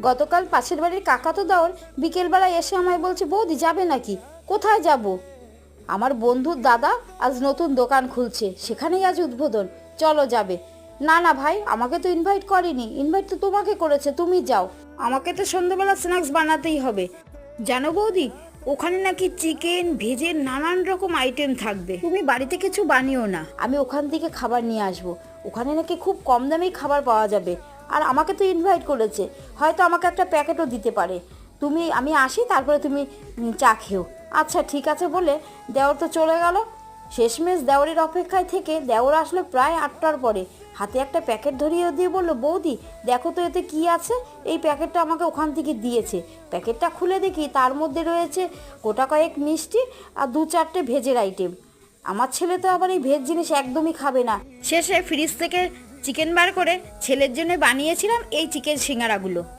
গতকাল পাশের বাড়ির কাকা তো দেওর বিকেলবেলায় এসে আমায় বলছে, বৌদি যাবে নাকি? কোথায় যাব? আমার বন্ধুর দাদা আজ নতুন দোকান খুলছে, সেখানেই আজ উদ্বোধন, চলো যাবে। না না ভাই, আমাকে তো ইনভাইট করেনি, ইনভাইট তো তোমাকে করেছে, তুমি যাও। আমাকে তো সন্ধ্যাবেলা স্ন্যাক্স বানাতেই হবে। জানো বৌদি, ওখানে নাকি চিকেন ভেজের নানান রকম আইটেম থাকবে, তুমি বাড়িতে কিছু বানিও না, আমি ওখান থেকে খাবার নিয়ে আসবো। ওখানে নাকি খুব কম দামেই খাবার পাওয়া যাবে। আর আমাকে তো ইনভাইট করেছে, হয়তো আমাকে একটা প্যাকেটও দিতে পারে। আমি আসি, তারপরে তুমি চা খেও। আচ্ছা ঠিক আছে বলে দেওর তো চলে গেল। শেষমেশ দেওরের অপেক্ষায় থেকে দেওর আসলো প্রায় 8টার পরে। হাতে একটা প্যাকেট ধরিয়ে দিয়ে বললো, বৌদি দেখো তো এতে কি আছে। এই প্যাকেটটা আমাকে ওখান থেকে দিয়েছে। প্যাকেটটা খুলে দেখি তার মধ্যে রয়েছে গোটা কয়েক মিষ্টি আর 2-4টে ভেজের আইটেম। আমার ছেলে তো আবার এই ভেজ জিনিস একদমই খাবে না। শেষে ফ্রিজ থেকে চিকেন বার করে ছেলের জন্য বানিয়েছিলাম এই চিকেন সিঙ্গারাগুলো।